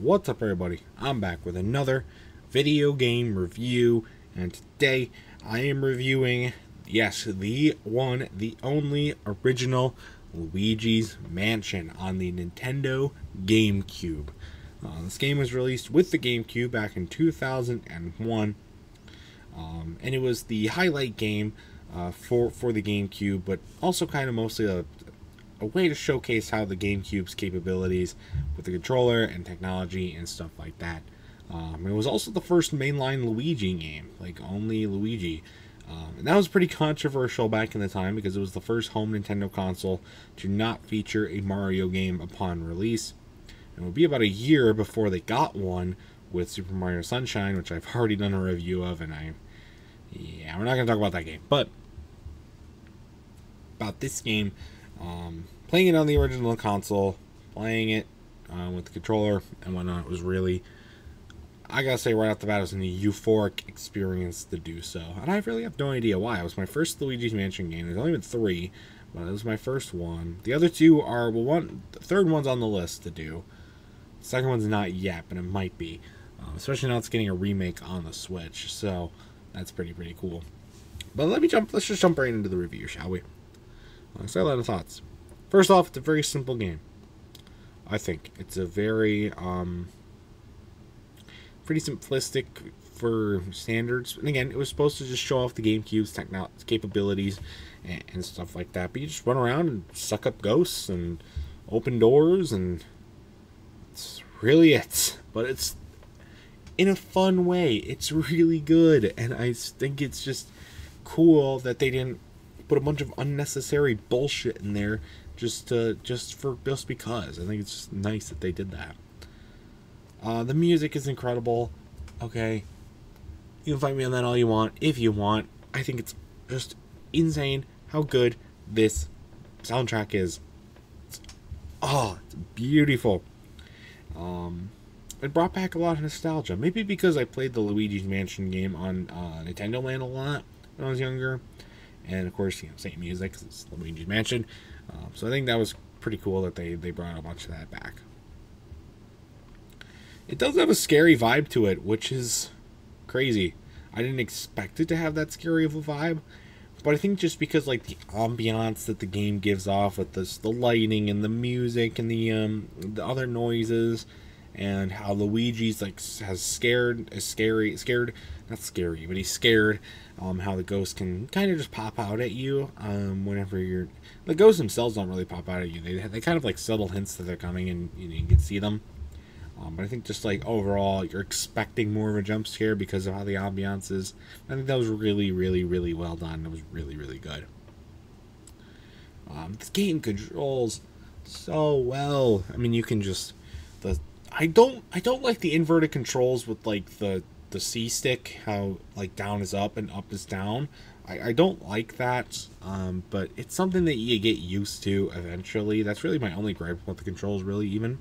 What's up, everybody? I'm back with another video game review, and today I am reviewing, yes, the one, the only original Luigi's Mansion on the Nintendo GameCube. This game was released with the GameCube back in 2001, and it was the highlight game for the GameCube, but also kind of mostly a way to showcase how the GameCube's capabilities with the controller and technology and stuff like that. It was also the first mainline Luigi game, like only Luigi. And that was pretty controversial back in the time because it was the first home Nintendo console to not feature a Mario game upon release. It would be about a year before they got one with Super Mario Sunshine, which I've already done a review of, and yeah, we're not going to talk about that game. But about this game, playing it on the original console, playing it with the controller and whatnot, was really, I gotta say right off the bat, it was a euphoric experience to do so. And I really have no idea why. It was my first Luigi's Mansion game. There's only been 3, but it was my first one. The other 2 are, well, the third one's on the list to do. The second one's not yet, but it might be. Especially now it's getting a remake on the Switch, so that's pretty cool. But let's just jump right into the review, shall we? So a lot of thoughts. First off, it's a very simple game. I think it's a very pretty simplistic for standards. And again, it was supposed to just show off the GameCube's capabilities and stuff like that. But you just run around and suck up ghosts and open doors, and it's really it. But it's in a fun way. It's really good, and I think it's just cool that they didn't put a bunch of unnecessary bullshit in there just because. I think it's just nice that they did that. The music is incredible. Okay, you can fight me on that all you want if you want. I think it's just insane how good this soundtrack is. It's beautiful. It brought back a lot of nostalgia. Maybe because I played the Luigi's Mansion game on Nintendo Land a lot when I was younger. And of course, same music, 'cause it's Luigi's Mansion. So I think that was pretty cool that they brought a bunch of that back. It does have a scary vibe to it, which is crazy. I didn't expect it to have that scary of a vibe, but I think just because like the ambiance that the game gives off with the lighting and the music and the other noises, and how Luigi's like not scary, but he's scared. How the ghosts can kind of just pop out at you whenever you're. The ghosts themselves don't really pop out at you. They kind of like subtle hints that they're coming, and you can see them. But I think just like overall, you're expecting more of a jump scare because of how the ambiance is. I think that was really well done. It was really good. This game controls so well. I mean, you can just I don't like the inverted controls with like the C stick, how like down is up and up is down. I don't like that, but it's something that you get used to eventually. That's really my only gripe with the controls, really, even.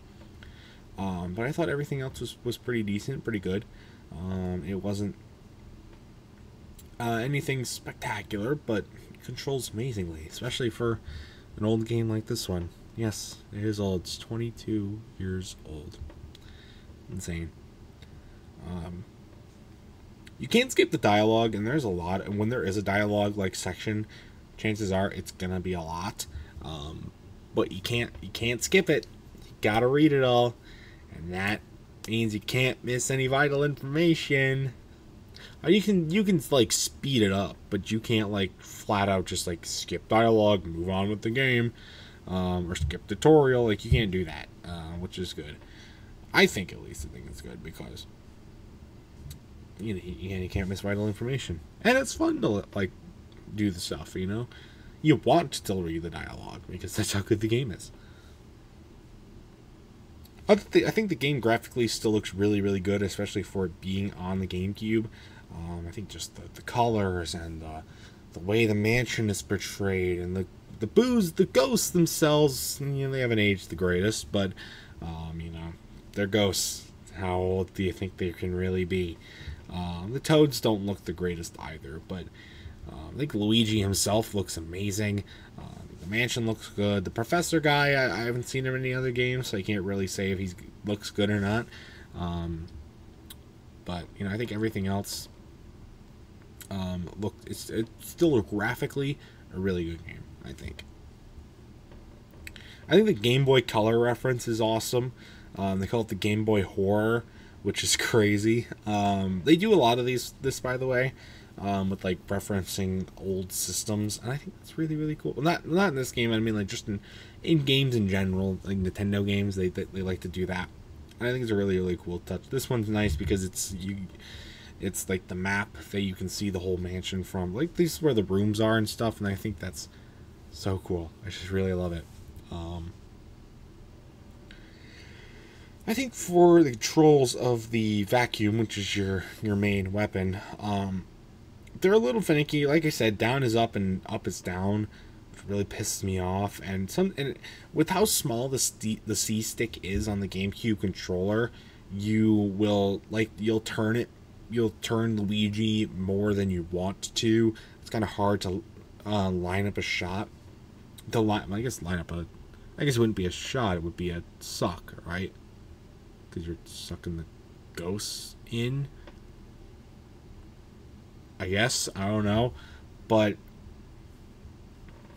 But I thought everything else was pretty decent, pretty good. It wasn't anything spectacular, but it controls amazingly, especially for an old game like this one. Yes, it is old. It's 22 years old. Insane. You can't skip the dialogue, and there's a lot. And when there is a dialogue like section, chances are it's gonna be a lot. But you can't skip it. You gotta read it all, and that means you can't miss any vital information. You can like speed it up, but you can't like flat out just like skip dialogue, move on with the game, or skip tutorial. Like you can't do that, which is good. I think at least I think it's good because you can't miss vital information, and it's fun to like do the stuff. You want to still read the dialogue because that's how good the game is. I think the game graphically still looks really good, especially for it being on the GameCube. I think just the colors and the way the mansion is portrayed, and the ghosts themselves, they haven't aged the greatest, but they're ghosts. How old do you think they can really be? The toads don't look the greatest either, but I think Luigi himself looks amazing. The mansion looks good. The professor guy, I haven't seen him in any other games, so I can't really say if he's looks good or not. But you know, I think everything else it's still graphically a really good game. I think the Game Boy Color reference is awesome. They call it the Game Boy Horror, which is crazy. They do a lot of this by the way, with like referencing old systems, and I think that's really, really cool. Well, not in this game. I mean, like just in games in general, like Nintendo games, they like to do that. And I think it's a really, really cool touch. This one's nice because it's like the map that you can see the whole mansion from. Like, this is where the rooms are and stuff, and I think that's so cool. I just really love it. I think for the controls of the vacuum, which is your main weapon, they're a little finicky. Like I said, down is up and up is down, which really pisses me off. And with how small the C stick is on the GameCube controller, you'll turn Luigi more than you want to. It's kind of hard to line up a shot. I guess it wouldn't be a shot. It would be a suck, right? Because you're sucking the ghosts in. I guess, I don't know, but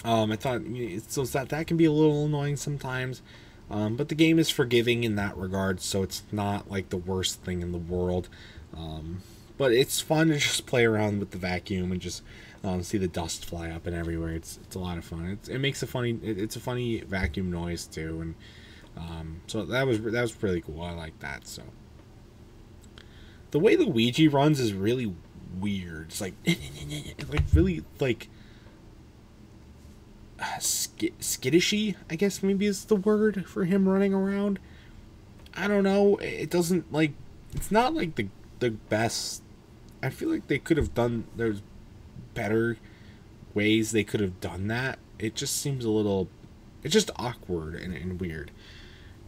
I thought so that can be a little annoying sometimes. But the game is forgiving in that regard, so it's not like the worst thing in the world. But it's fun to just play around with the vacuum and just see the dust fly up and everywhere. It's a lot of fun. It makes a funny vacuum noise too, and so that was really cool. I like that. So the way Luigi runs is really weird. It's like really like skittishy, I guess maybe is the word for him running around. I don't know. It doesn't like. It's not like the best. I feel like they could have done. There's better ways they could have done that. It just seems a little. It's just awkward and weird.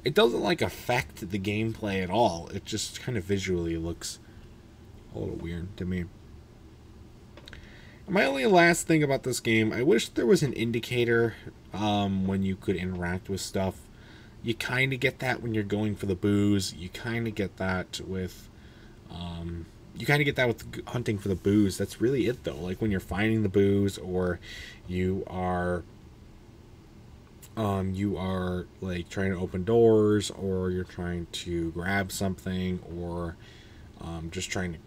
It doesn't like affect the gameplay at all. It just kind of visually looks a little weird to me. My only last thing about this game, I wish there was an indicator when you could interact with stuff. You kind of get that when you're going for the booze. You kind of get that with hunting for the booze. That's really it, though. Like when you're finding the booze, or you are like trying to open doors, or you're trying to grab something, or just trying to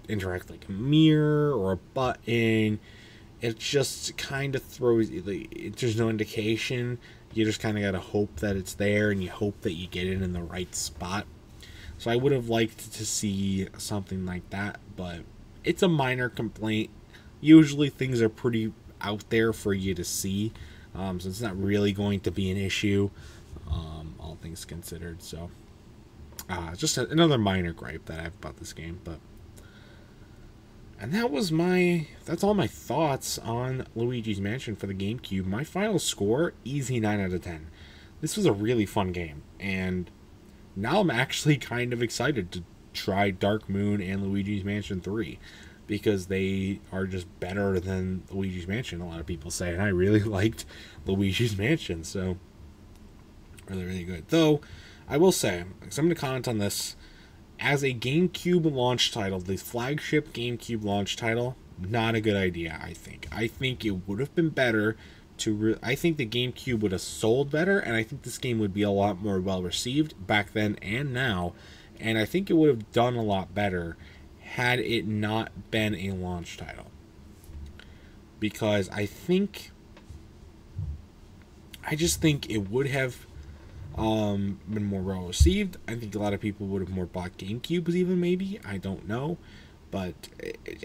interact like a mirror or a button. It just kind of throws, there's no indication. You just kind of gotta hope that it's there, and you hope that you get it in the right spot. So I would have liked to see something like that, but it's a minor complaint. Usually things are pretty out there for you to see, so it's not really going to be an issue, all things considered. So just another minor gripe that I have about this game. But and that's all my thoughts on Luigi's Mansion for the GameCube. My final score, easy 9 out of 10. This was a really fun game, and now I'm actually kind of excited to try Dark Moon and Luigi's Mansion 3, because they are just better than Luigi's Mansion, a lot of people say, and I really liked Luigi's Mansion, so really, really good. Though, I will say, because I'm going to comment on this, as a GameCube launch title, the flagship GameCube launch title, not a good idea, I think. I think it would have been better to... I think the GameCube would have sold better, and I think this game would be a lot more well-received back then and now, and I think it would have done a lot better had it not been a launch title. Because I just think it would have been more well received. I think a lot of people would have more bought GameCubes even, maybe. I don't know. But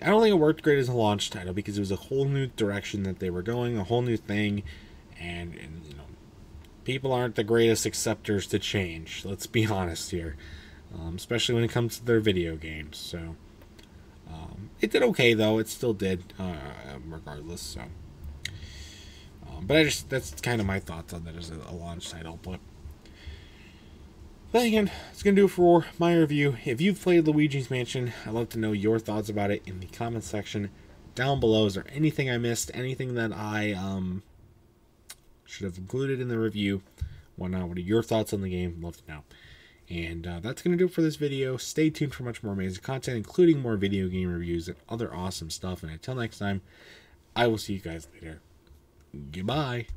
I don't think it worked great as a launch title, because it was a whole new direction that they were going, a whole new thing, and you know, people aren't the greatest acceptors to change. Let's be honest here, especially when it comes to their video games. So it did okay, though. It still did, regardless. So, but that's kind of my thoughts on that as a launch title. But again, it's going to do it for my review. If you've played Luigi's Mansion, I'd love to know your thoughts about it in the comment section down below. Is there anything I missed? Anything that I should have included in the review? What are your thoughts on the game? Love to know. And that's going to do it for this video. Stay tuned for much more amazing content, including more video game reviews and other awesome stuff. And until next time, I will see you guys later. Goodbye.